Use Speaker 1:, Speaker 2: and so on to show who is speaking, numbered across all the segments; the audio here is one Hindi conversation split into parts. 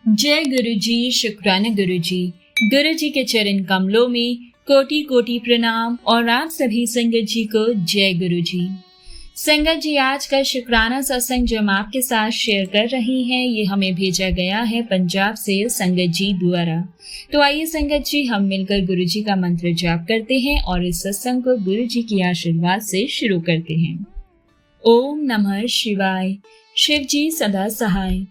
Speaker 1: जय गुरु जी, शुक्राना गुरु जी। गुरु जी के चरण कमलों में कोटि कोटि प्रणाम और आप सभी संगत जी को जय गुरु जी। संगत जी, आज का शुक्राना सत्संग जो हम आपके साथ शेयर कर रही हैं, ये हमें भेजा गया है पंजाब से संगत जी द्वारा। तो आइए संगत जी, हम मिलकर गुरु जी का मंत्र जाप करते हैं और इस सत्संग को गुरु जी की आशीर्वाद से शुरू करते हैं। ओम नमः शिवाय, शिव जी सदा सहाय।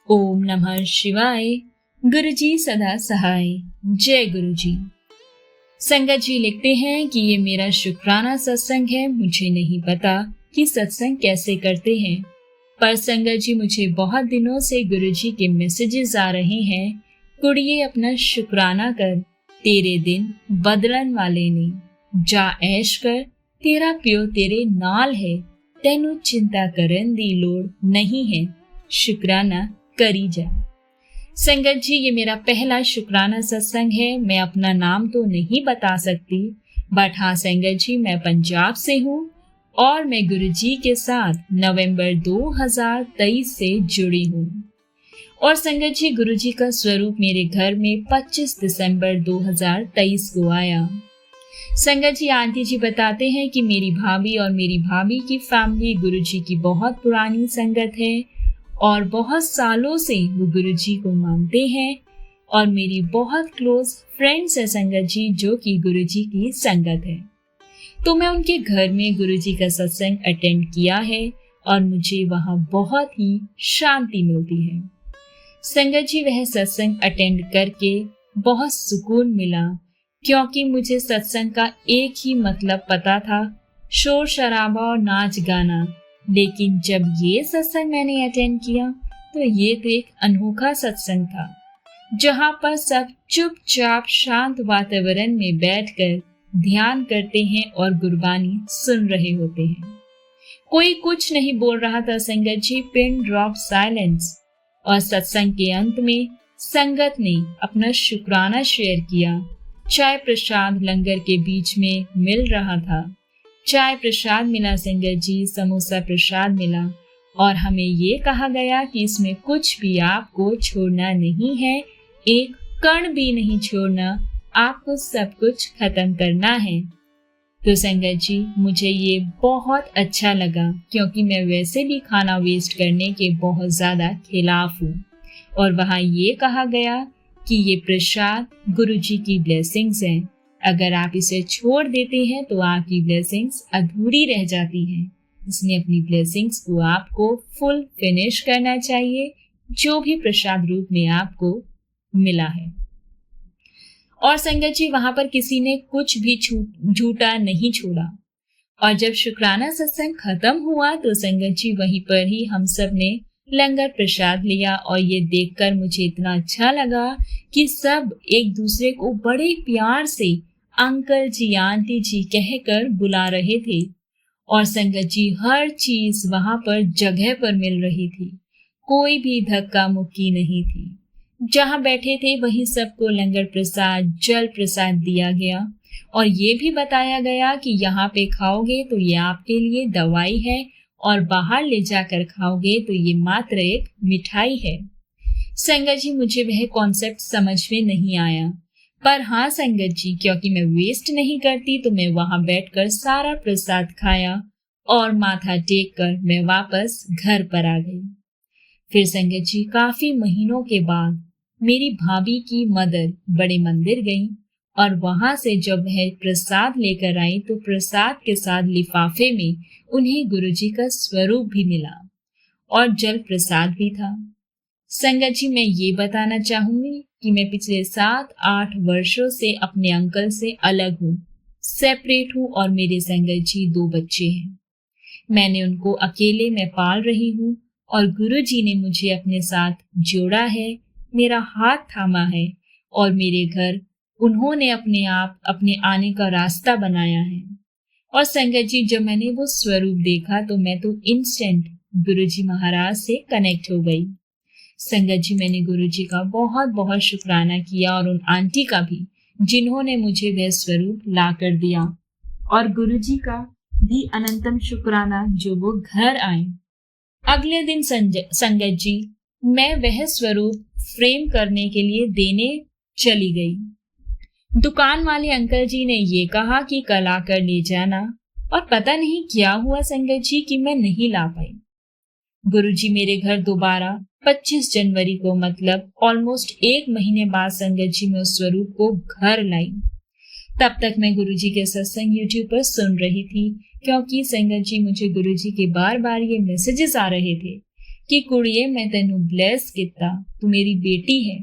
Speaker 1: ओम नमः शिवाय, गुरु जी सदा सहाय। जय गुरु जी। संगत जी लिखते हैं कि ये मेरा शुक्राना सत्संग है। मुझे नहीं पता कि सत्संग कैसे करते हैं, पर संगत जी मुझे बहुत दिनों से गुरु जी के मैसेजेस आ रहे हैं। कुड़िए अपना शुक्राना कर, तेरे दिन बदलन वाले ने। जा ऐश कर, तेरा प्यो तेरे नाल है। तेनू चिंता करन दी लोड़ नहीं है, शुक्राना करी जा। संगत जी, ये मेरा पहला शुक्राना सत्संग है। मैं अपना नाम तो नहीं बता सकती, बट हाँ संगत जी, मैं पंजाब से हूँ और मैं गुरु जी के साथ नवंबर 2023 से जुड़ी हूँ। और संगत जी, गुरु जी का स्वरूप मेरे घर में 25 दिसंबर 2023 को आया। संगत जी, आंटी जी बताते हैं कि मेरी भाभी और मेरी भाभी की फैमिली गुरु जी की बहुत पुरानी संगत है और बहुत सालों से वो गुरु जी को मानते हैं और मेरी बहुत क्लोज फ्रेंड्स है संगत जी, जो कि गुरु जी की संगत है। तो मैं उनके घर में गुरु जी का सत्संग अटेंड किया है और मुझे वहाँ बहुत ही शांति मिलती है। संगत जी, वह सत्संग अटेंड करके बहुत सुकून मिला, क्योंकि मुझे सत्संग का एक ही मतलब पता था, शोर शराबा और नाच गाना। लेकिन जब ये सत्संग मैंने अटेंड किया तो ये तो एक अनोखा सत्संग था, जहाँ पर सब चुपचाप शांत वातावरण में बैठकर ध्यान करते हैं और गुरबानी सुन रहे होते हैं। कोई कुछ नहीं बोल रहा था संगत जी, पिन ड्रॉप साइलेंस। और सत्संग के अंत में संगत ने अपना शुक्राना शेयर किया। चाय प्रसाद लंगर के बीच में मिल रहा था। चाय प्रसाद मिला संगत जी, समोसा प्रसाद मिला और हमें ये कहा गया कि इसमें कुछ भी आपको छोड़ना नहीं है, एक कण भी नहीं छोड़ना, आपको सब कुछ खत्म करना है। तो संगत जी, मुझे ये बहुत अच्छा लगा, क्योंकि मैं वैसे भी खाना वेस्ट करने के बहुत ज्यादा खिलाफ हूँ। और वहाँ ये कहा गया कि ये प्रसाद गुरु जी की ब्लेसिंग्स हैं। अगर आप इसे छोड़ देते हैं तो आपकी ब्लेसिंग्स अधूरी रह जाती हैं। इसलिए अपनी ब्लेसिंग्स को आपको फुल फिनिश करना चाहिए, जो भी प्रसाद रूप में आपको मिला है। और संगत जी, वहां पर किसी ने कुछ भी झूठा नहीं छोड़ा। और जब शुक्राना सत्संग खत्म हुआ तो संगत जी, वहीं पर ही हम सब ने लंगर प्रसाद लिया। और ये देखकर मुझे इतना अच्छा लगा कि सब एक दूसरे को बड़े प्यार से अंकल जी, आंटी जी कहकर बुला रहे थे। और संगत जी, हर चीज वहां पर जगह पर मिल रही थी, कोई भी धक्का मुक्की नहीं थी। जहां बैठे थे वहीं सबको लंगर प्रसाद, जल प्रसाद दिया गया और ये भी बताया गया कि यहाँ पे खाओगे तो ये आपके लिए दवाई है और बाहर ले जाकर खाओगे तो ये मात्र एक मिठाई है। संगत जी, मुझे वह कॉन्सेप्ट समझ में नहीं आया, पर हाँ संगत जी, क्योंकि मैं वेस्ट नहीं करती तो मैं वहां बैठकर सारा प्रसाद खाया और माथा टेक कर मैं वापस घर पर आ गई। फिर संगत जी, काफी महीनों के बाद मेरी भाभी की मदर बड़े मंदिर गई और वहां से जब वह प्रसाद लेकर आई तो प्रसाद के साथ लिफाफे में उन्हें गुरुजी का स्वरूप भी मिला और जल प्रसाद भी था। संगत जी, मैं ये बताना चाहूंगी कि मैं पिछले 7-8 वर्षों से अपने अंकल से अलग हूँ, सेपरेट हूँ और मेरे संगत जी 2 बच्चे हैं। मैंने उनको अकेले में पाल रही हूँ और गुरु जी ने मुझे अपने साथ जोड़ा है, मेरा हाथ थामा है और मेरे घर उन्होंने अपने आप अपने आने का रास्ता बनाया है। और संगत जी, जब मैंने वो स्वरूप देखा तो मैं तो इंस्टेंट गुरु जी महाराज से कनेक्ट हो गई। संगत जी, मैंने गुरु जी का बहुत बहुत शुक्राना किया और उन आंटी का भी, जिन्होंने मुझे वह स्वरूप ला कर दिया। और गुरु जी का भी अनंतम शुक्राना जो वो घर आए। अगले दिन संगत जी मैं वह स्वरूप फ्रेम करने के लिए देने चली गई। दुकान वाले अंकल जी ने ये कहा कि कल आकर ले जाना, और पता नहीं क्या हुआ संगत जी कि मैं नहीं ला पाई। गुरुजी मेरे घर दोबारा 25 जनवरी को, मतलब ऑलमोस्ट 1 महीने बाद संगत जी मैं उस स्वरूप को घर लाई। तब तक मैं गुरुजी के सत्संग यूट्यूब पर सुन रही थी, क्योंकि संगत जी मुझे गुरुजी के बार बार ये मैसेजेस आ रहे थे कि कुड़िए मैं तेनू ब्लेस किता, तू मेरी बेटी है,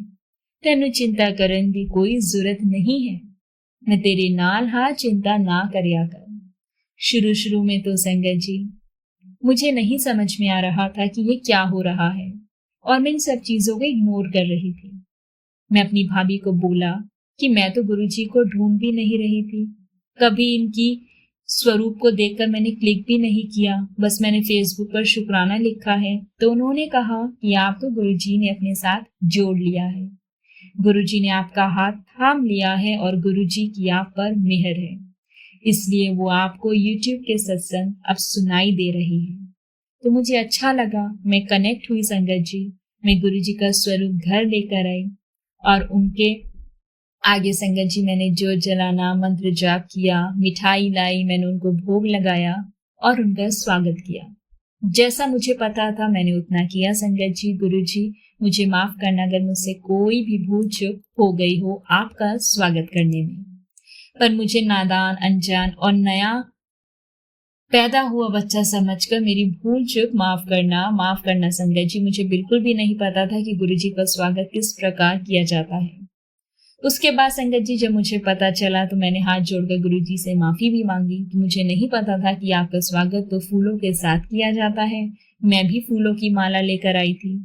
Speaker 1: तेनू चिंता करन दी कोई जरूरत नहीं है, मैं तेरे नाल हाँ, चिंता ना करया कर। शुरू में तो संगत जी मुझे नहीं समझ में आ रहा था कि ये क्या हो रहा है, और मैं इन सब चीजों को इग्नोर कर रही थी। मैं अपनी भाभी को बोला कि मैं तो गुरुजी को ढूंढ भी नहीं रही थी, कभी इनकी स्वरूप को देखकर मैंने क्लिक भी नहीं किया, बस मैंने फेसबुक पर शुक्राना लिखा है। तो उन्होंने कहा कि आप तो गुरुजी ने अपने साथ जोड़ लिया है, गुरुजी ने आपका हाथ थाम लिया है और गुरुजी की आप पर मेहर है, इसलिए वो आपको यूट्यूब के सत्संग अब सुनाई दे रही है। तो मुझे अच्छा लगा, मैं कनेक्ट हुई संगत जी। मैं गुरुजी का स्वरूप घर लेकर आई और उनके आगे संगत जी मैंने ज्योत जलाना, मंत्र जाप किया, मिठाई लाई, मैंने उनको भोग लगाया और उनका स्वागत किया। जैसा मुझे पता था मैंने उतना किया संगत जी। गुरुजी मुझे माफ करना अगर मुझसे कोई भी भूल चूक हो गई हो आपका स्वागत करने में, पर मुझे नादान, अनजान और नया पैदा हुआ बच्चा समझकर मेरी भूल चूक माफ करना संगत जी। मुझे बिल्कुल भी नहीं पता था कि गुरुजी का स्वागत किस प्रकार किया जाता है। उसके बाद संगत जी जब मुझे पता चला तो मैंने हाथ जोड़कर गुरुजी से माफी भी मांगी कि मुझे नहीं पता था कि आपका स्वागत तो फूलों के साथ किया जाता है। मैं भी फूलों की माला लेकर आई थी,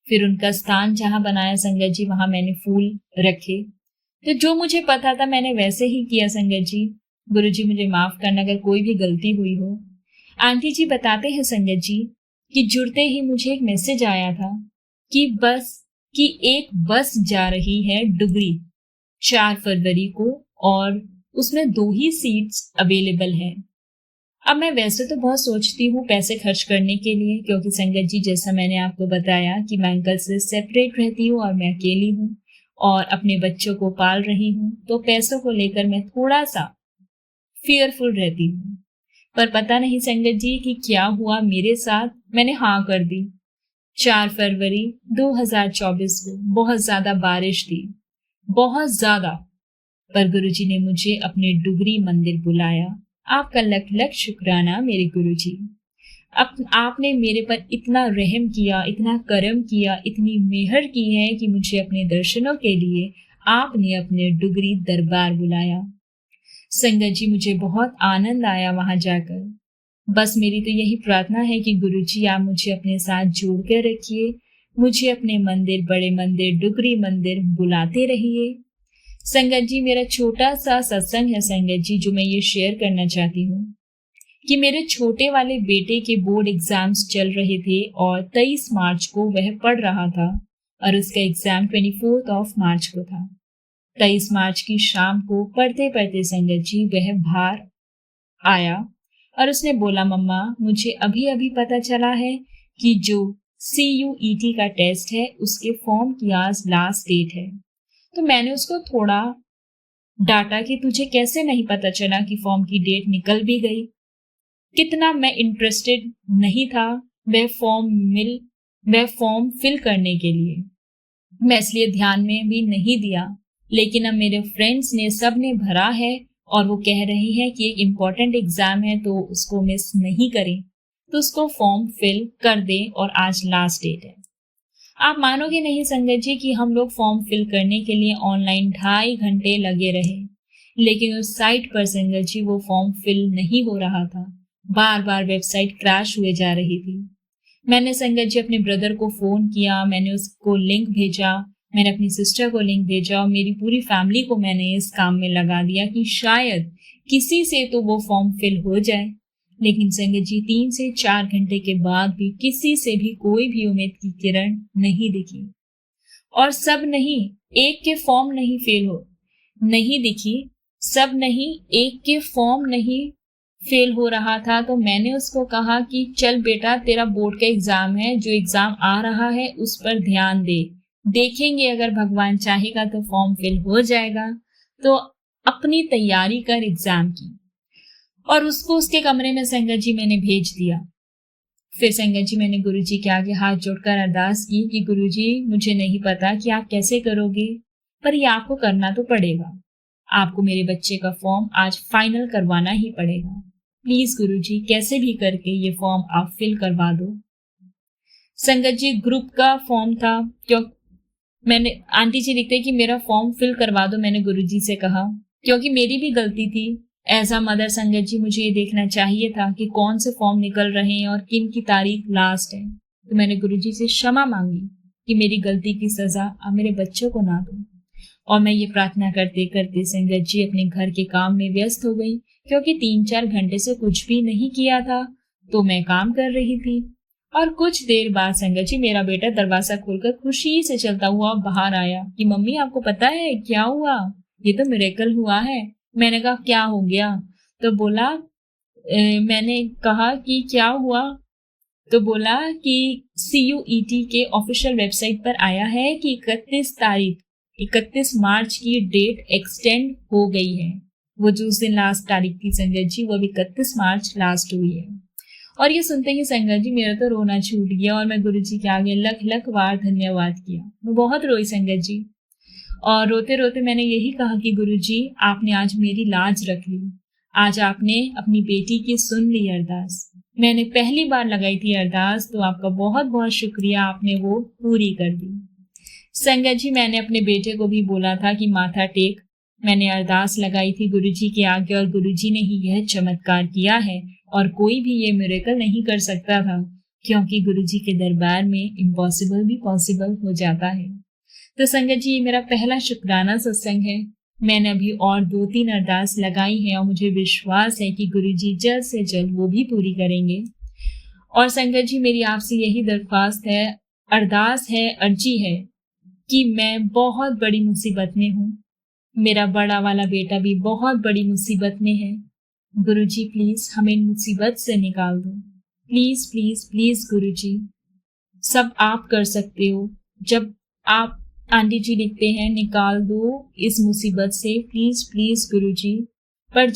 Speaker 1: फिर उनका स्थान जहां बनाया संगत जी वहां मैंने फूल रखे। तो जो मुझे पता था मैंने वैसे ही किया संगत जी। गुरुजी मुझे माफ करना अगर कोई भी गलती हुई हो। आंटी जी बताते हैं संगत जी कि जुड़ते ही मुझे एक मैसेज आया था कि एक बस जा रही है डुगरी 4 फरवरी को और उसमें 2 ही सीट्स अवेलेबल हैं। अब मैं वैसे तो बहुत सोचती हूँ पैसे खर्च करने के लिए, क्योंकि संगत जी जैसा मैंने आपको बताया कि मैं अंकल से सेपरेट रहती हूँ और मैं अकेली हूँ और अपने बच्चों को पाल रही हूँ, तो पैसों को लेकर मैं थोड़ा सा फियरफुल रहती हूँ। पर पता नहीं संगत जी कि क्या हुआ मेरे साथ, मैंने हाँ कर दी। 4 फरवरी 2024 को बहुत ज्यादा बारिश थी, बहुत ज्यादा, पर गुरुजी ने मुझे अपने डुगरी मंदिर बुलाया। आपका लख लख शुक्राना मेरे गुरुजी। आपने मेरे पर इतना रहम किया, इतना करम किया, इतनी मेहर की है कि मुझे अपने दर्शनों के लिए आपने अपने डुगरी दरबार बुलाया। संगत जी मुझे बहुत आनंद आया वहां जाकर। बस मेरी तो यही प्रार्थना है कि गुरुजी आप मुझे अपने साथ जोड़ कर रखिए, मुझे अपने मंदिर, बड़े मंदिर, डुगरी मंदिर बुलाते रहिए। संगत जी मेरा छोटा सा सत्संग है संगत जी, जो मैं ये शेयर करना चाहती हूँ कि मेरे छोटे वाले बेटे के बोर्ड एग्जाम्स चल रहे थे और 23 मार्च को वह पढ़ रहा था और उसका एग्जाम 24 मार्च को था। 23 मार्च की शाम को पढ़ते पढ़ते संगत जी वह बाहर आया और उसने बोला, मम्मा मुझे अभी अभी पता चला है कि जो CUET का टेस्ट है उसके फॉर्म की आज लास्ट डेट है। तो मैंने उसको थोड़ा डांटा कि तुझे कैसे नहीं पता चला कि फॉर्म की डेट निकल भी गई। कितना मैं इंटरेस्टेड नहीं था वह फॉर्म फिल करने के लिए, मैं इसलिए ध्यान में भी नहीं दिया। लेकिन अब मेरे फ्रेंड्स ने सब ने भरा है और वो कह रही है कि एक इम्पॉर्टेंट एग्जाम है तो उसको मिस नहीं करें, तो उसको फॉर्म फिल कर दे और आज लास्ट डेट है। आप मानोगे नहीं संगत जी कि हम लोग फॉर्म फिल करने के लिए ऑनलाइन 2.5 घंटे लगे रहे, लेकिन उस साइट पर संगत जी वो फॉर्म फिल नहीं हो रहा था, बार बार वेबसाइट क्रैश हुए जा रही थी। मैंने संगत जी अपने ब्रदर को फोन किया, मैंने उसको लिंक भेजा, मैंने अपनी सिस्टर को लिंक भेजा और मेरी पूरी फैमिली को मैंने इस काम में लगा दिया कि शायद किसी से तो वो फॉर्म फिल हो जाए। लेकिन संगत जी 3 से 4 घंटे के बाद भी किसी से भी कोई भी उम्मीद की किरण नहीं दिखी और सब नहीं एक के फॉर्म नहीं दिखी, सब नहीं एक के फॉर्म नहीं फेल हो रहा था, तो मैंने उसको कहा कि चल बेटा, तेरा बोर्ड का एग्जाम है, जो एग्जाम आ रहा है उस पर ध्यान दे, देखेंगे अगर भगवान चाहेगा तो फॉर्म फिल हो जाएगा। तो अपनी तैयारी कर एग्जाम की। और उसको उसके कमरे में संगत जी मैंने भेज दिया। फिर संगत जी मैंने गुरुजी के आगे हाथ जोड़कर अरदास की कि गुरुजी, मुझे नहीं पता कि आप कैसे करोगे, पर ये आपको करना तो पड़ेगा। आपको मेरे बच्चे का फॉर्म आज फाइनल करवाना ही पड़ेगा। प्लीज गुरुजी, कैसे भी करके ये फॉर्म आप फिल करवा दो। संगत जी, ग्रुप का फॉर्म था, क्यों मैंने आंटी जी लिखते कि मेरा फॉर्म फिल करवा दो, मैंने गुरुजी से कहा, क्योंकि मेरी भी गलती थी। एज अ मदर संगत जी, मुझे ये देखना चाहिए था कि कौन से फॉर्म निकल रहे हैं और किन की तारीख लास्ट है। तो मैंने गुरुजी से क्षमा मांगी कि मेरी गलती की सजा आप मेरे बच्चों को ना दो। और मैं ये प्रार्थना करते करते संगत जी अपने घर के काम में व्यस्त हो गई, क्योंकि 3-4 घंटे से कुछ भी नहीं किया था, तो मैं काम कर रही थी। और कुछ देर बाद संगत जी मेरा बेटा दरवाजा खोलकर खुशी से चलता हुआ बाहर आया कि मम्मी, आपको पता है क्या हुआ? ये तो मिरेकल हुआ है। मैंने कहा क्या हो गया? तो बोला मैंने कहा कि क्या हुआ? तो बोला कि CUET के ऑफिशियल वेबसाइट पर आया है कि 31 मार्च की डेट एक्सटेंड हो गई है। वो जो उस दिन लास्ट तारीख थी संगत जी, वो भी 31 मार्च लास्ट हुई है। और ये सुनते ही संगत जी मेरा तो रोना छूट गया और मैं गुरुजी के आगे लख लख बार धन्यवाद किया। मैं बहुत रोई संगत जी, और रोते रोते मैंने यही कहा कि गुरुजी, आपने आज मेरी लाज रख ली। आज आपने अपनी बेटी की सुन ली अरदास। मैंने पहली बार लगाई थी अरदास, तो आपका बहुत बहुत शुक्रिया, आपने वो पूरी कर दी। संगत जी, मैंने अपने बेटे को भी बोला था कि माथा टेक। मैंने अरदास लगाई थी गुरुजी के आगे और गुरुजी ने ही यह चमत्कार किया है, और कोई भी ये मिरेकल नहीं कर सकता था, क्योंकि गुरुजी के दरबार में इम्पॉसिबल भी पॉसिबल हो जाता है। तो संगत जी, ये मेरा पहला शुक्राना सत्संग है। मैंने अभी और 2-3 अरदास लगाई हैं और मुझे विश्वास है कि गुरुजी जल्द से जल्द वो भी पूरी करेंगे। और संगत जी, मेरी आपसे यही दरख्वास्त है, अरदास है, अर्जी है कि मैं बहुत बड़ी मुसीबत में हूँ। मेरा बड़ा वाला बेटा भी बहुत बड़ी मुसीबत में है। गुरुजी प्लीज हमें इन मुसीबत से निकाल दो। प्लीज प्लीज प्लीज गुरुजी, सब आप कर सकते हो। जब आप, आंटी जी लिखते हैं, निकाल दो इस मुसीबत से, प्लीज प्लीज गुरुजी। पर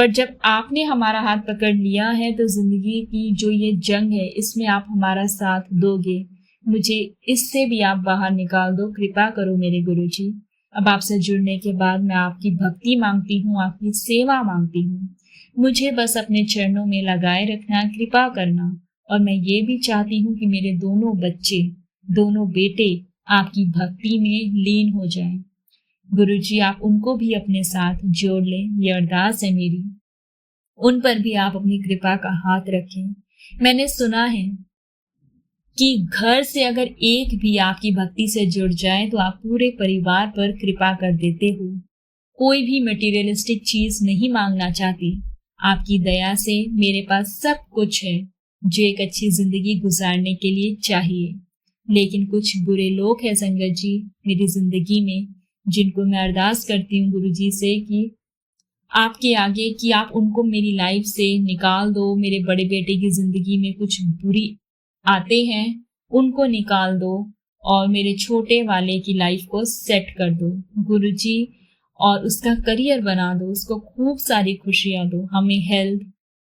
Speaker 1: जब आपने हमारा हाथ पकड़ लिया है, तो जिंदगी की जो ये जंग है, इसमें आप हमारा साथ दोगे। मुझे इससे भी आप बाहर निकाल दो, कृपा करो मेरे गुरुजी। अब आपसे जुड़ने के बाद मैं आपकी भक्ति मांगती हूँ, आपकी सेवा मांगती हूँ। मुझे बस अपने चरणों में लगाए रखना, कृपा करना। और मैं ये भी चाहती हूँ कि मेरे दोनों बच्चे, दोनों बेटे आपकी भक्ति में लीन हो जाएं। गुरुजी, आप उनको भी अपने साथ जोड़ लें, ये अरदास है मेरी। उन पर भी आप अपनी कृपा का हाथ रखें। मैंने सुना है कि घर से अगर एक भी आपकी भक्ति से जुड़ जाए तो आप पूरे परिवार पर कृपा कर देते हो। कोई भी मटेरियलिस्टिक चीज नहीं मांगना चाहती। आपकी दया से मेरे पास सब कुछ है जो एक अच्छी जिंदगी गुजारने के लिए चाहिए। लेकिन कुछ बुरे लोग हैं संगत जी मेरी जिंदगी में, जिनको मैं अरदास करती हूँ गुरुजी से कि आपके आगे कि आप उनको मेरी लाइफ से निकाल दो। मेरे बड़े बेटे की जिंदगी में कुछ बुरी आते हैं, उनको निकाल दो, और मेरे छोटे वाले की लाइफ को सेट कर दो गुरुजी, और उसका करियर बना दो, उसको खूब सारी खुशियां दो, हमें हेल्थ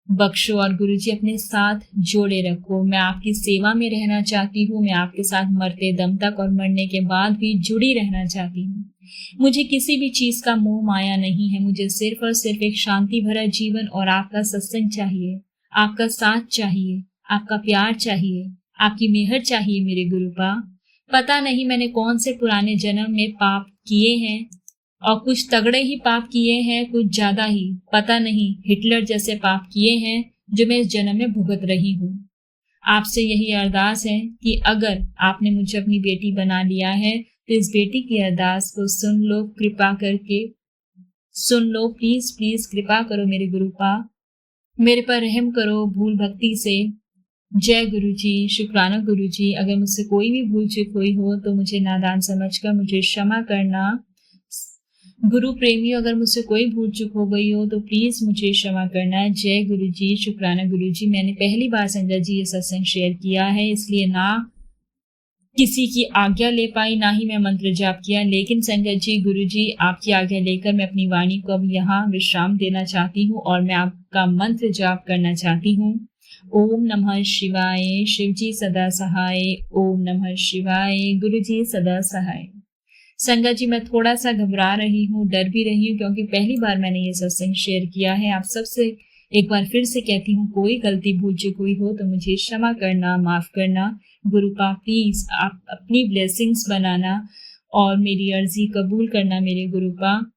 Speaker 1: बख्शो, और गुरुजी अपने साथ जोड़े रखो। मैं आपकी सेवा में रहना चाहती हूँ, मैं आपके साथ मरते दम तक और मरने के बाद भी जुड़ी रहना चाहती हूँ। मुझे किसी भी चीज का मोह माया नहीं है, मुझे सिर्फ और सिर्फ एक शांति भरा जीवन और आपका सत्संग चाहिए, आपका साथ चाहिए, आपका प्यार चाहिए, आपकी मेहर चाहिए मेरे गुरुपा। पता नहीं मैंने कौन से पुराने जन्म में पाप किए हैं, और कुछ तगड़े ही पाप किए हैं, कुछ ज्यादा ही, पता नहीं हिटलर जैसे पाप किए हैं जो मैं इस जन्म में भुगत रही हूँ। आपसे यही अरदास है कि अगर आपने मुझे अपनी बेटी बना लिया है तो इस बेटी की अरदास को सुन लो, कृपा करके सुन लो, प्लीज प्लीज कृपा करो मेरे गुरुपा, मेरे पर रहम करो भूल भक्ति से। जय गुरुजी, शुक्राना गुरुजी। अगर मुझसे कोई भी भूल चूक हुई हो तो मुझे नादान समझकर मुझे क्षमा करना। गुरु प्रेमियों, अगर मुझसे कोई भूल चूक हो गई हो तो प्लीज मुझे क्षमा करना। जय गुरु जी, शुक्राना गुरु जी। मैंने पहली बार संगत जी ये सत्संग शेयर किया है, इसलिए ना किसी की आज्ञा ले पाई, ना ही मैं मंत्र जाप किया। लेकिन संगत जी, गुरु जी आपकी आज्ञा लेकर मैं अपनी वाणी को अब यहाँ विश्राम देना चाहती हूँ और मैं आपका मंत्र जाप करना चाहती हूँ। ओम नमः शिवाय, शिव जी सदा सहाय। ओम नमः शिवाय, गुरु जी सदा सहाय। संगत जी, मैं थोड़ा सा घबरा रही हूँ, डर भी रही हूँ, क्योंकि पहली बार मैंने ये सत्संग शेयर किया है। आप सबसे एक बार फिर से कहती हूँ, कोई गलती भूल चूक हुई हो तो मुझे क्षमा करना, माफ करना। गुरुपा प्लीज आप अपनी ब्लेसिंग्स बनाना और मेरी अर्जी कबूल करना। मेरे गुरुपा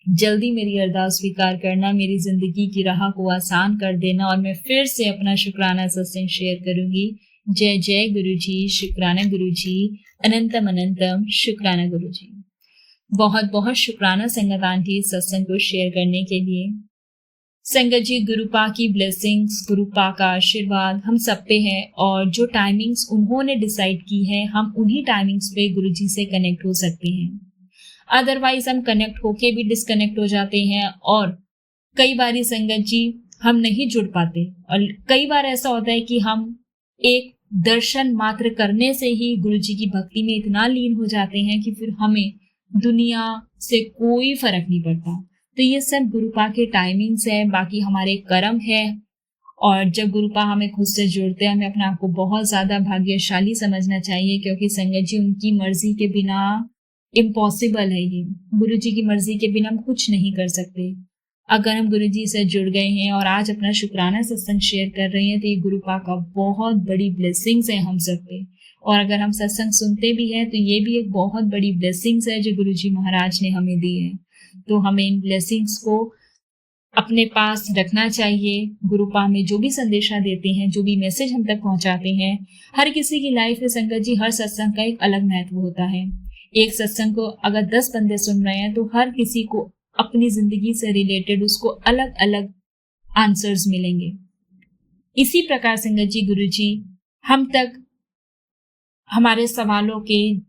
Speaker 1: जल्दी मेरी अरदास स्वीकार करना, मेरी जिंदगी की राह को आसान कर देना और मैं फिर से अपना शुक्राना सत्संग शेयर करूंगी। जय जय गुरु जी, शुक्राना गुरु जी, अनंतम अनंतम शुक्राना गुरु जी। बहुत बहुत शुक्राना संगत आंटी सत्संग को शेयर करने के लिए। संगत जी, गुरुपा की ब्लेसिंग्स, गुरुपा का आशीर्वाद हम सब पे है और जो टाइमिंग्स उन्होंने डिसाइड की है, हम उन्हीं टाइमिंग्स पे गुरु जी से कनेक्ट हो सकते हैं। अदरवाइज हम कनेक्ट होके भी डिस्कनेक्ट हो जाते हैं और कई बारी संगत जी हम नहीं जुड़ पाते और कई बार ऐसा होता है कि हम एक दर्शन मात्र करने से ही गुरु जी की भक्ति में इतना लीन हो जाते हैं कि फिर हमें दुनिया से कोई फर्क नहीं पड़ता। तो ये सब गुरुपा के टाइमिंग्स है, बाकी हमारे कर्म है। और जब गुरुपा हमें खुद से जुड़ते हैं, हमें अपने आप को बहुत ज्यादा भाग्यशाली समझना चाहिए, क्योंकि संगत जी उनकी मर्जी के बिना इम्पॉसिबल है। ये गुरु जी की मर्जी के बिना हम कुछ नहीं कर सकते। अगर हम गुरु जी से जुड़ गए हैं और आज अपना शुक्राना सत्संग शेयर कर रहे हैं तो ये गुरुपा का बहुत बड़ी ब्लेसिंग्स है हम सब पे। और अगर हम सत्संग सुनते भी हैं तो ये भी एक बहुत बड़ी ब्लेसिंग्स है जो गुरु जी महाराज ने हमें दी है। तो हमें इन ब्लेसिंग्स को अपने पास रखना चाहिए। गुरुपा में जो भी संदेशा देते हैं, जो भी मैसेज हम तक पहुंचाते हैं, हर किसी की लाइफ में संगत जी हर सत्संग का एक अलग महत्व होता है। एक सत्संग को अगर 10 बंदे सुन रहे हैं तो हर किसी को अपनी जिंदगी से रिलेटेड उसको अलग अलग आंसर्स मिलेंगे। इसी प्रकार संगत जी गुरु जी हम तक हमारे सवालों के,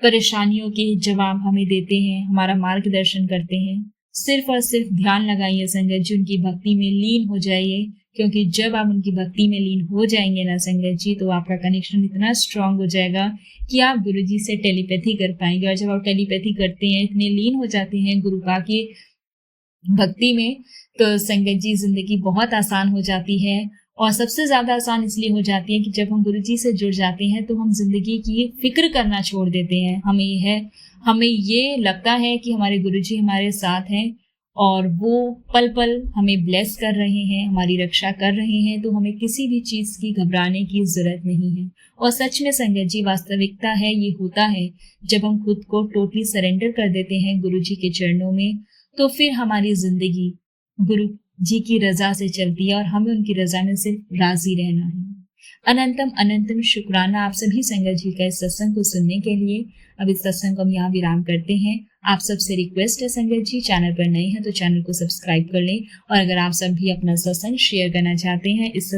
Speaker 1: परेशानियों के जवाब हमें देते हैं, हमारा मार्गदर्शन करते हैं। सिर्फ और सिर्फ ध्यान लगाइए संगत जी, उनकी भक्ति में लीन हो जाइए, क्योंकि जब आप उनकी भक्ति में लीन हो जाएंगे ना संगत जी, तो आपका कनेक्शन इतना स्ट्रांग हो जाएगा कि आप गुरु जी से टेलीपैथी कर पाएंगे। और जब आप टेलीपैथी करते हैं, इतने लीन हो जाते हैं गुरुपा की भक्ति में, तो संगत जी जिंदगी बहुत आसान हो जाती है। और सबसे ज्यादा आसान इसलिए हो जाती है कि जब हम गुरु जी से जुड़ जाते हैं तो हम जिंदगी की फिक्र करना छोड़ देते हैं। हमें ये लगता है कि हमारे गुरु जी हमारे साथ हैं और वो पल पल हमें ब्लेस कर रहे हैं, हमारी रक्षा कर रहे हैं, तो हमें किसी भी चीज की घबराने की जरूरत नहीं है। और सच में संगत जी वास्तविकता है, ये होता है जब हम खुद को टोटली सरेंडर कर देते हैं गुरु जी के चरणों में, तो फिर हमारी जिंदगी गुरु जी की रजा से चलती है और हमें उनकी रजा में सिर्फ राजी रहना है। अनंतम अनंतम शुक्राना आप सभी संगत जी का इस सत्संग को सुनने के लिए। अब इस सत्संग को हम यहाँ विराम करते हैं। आप सबसे रिक्वेस्ट है संगत जी, चैनल पर नए हैं तो चैनल को सब्सक्राइब कर लें। और अगर आप सब भी अपना सत्संग शेयर करना चाहते हैं इस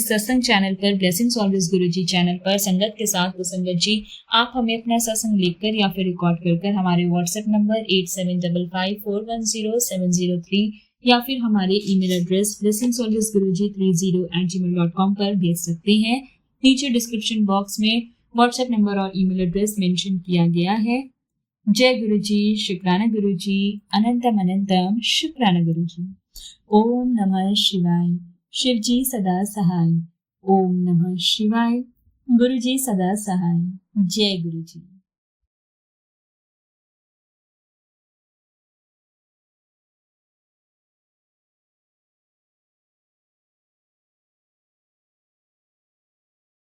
Speaker 1: सत्संग चैनल पर, ब्लेसिंग्स ऑलवेज गुरु जी चैनल पर संगत के साथ, तो संगत जी आप हमें अपना सत्संग लिखकर या फिर रिकॉर्ड कर हमारे व्हाट्सएप नंबर 8755410703 या फिर हमारे ईमेल एड्रेस blessingsalwaysguruji30@gmail.com पर भेज सकते हैं। नीचे डिस्क्रिप्शन बॉक्स में व्हाट्सएप नंबर और ईमेल एड्रेस मेंशन किया गया है। जय गुरु जी, शुक्राना गुरु जी, अनंतम अनंतम शुक्राना गुरु जी। ओम नमः शिवाय, शिव जी सदा सहाय। ओम नमः शिवाय, गुरु जी सदा सहाय। जय गुरु जी।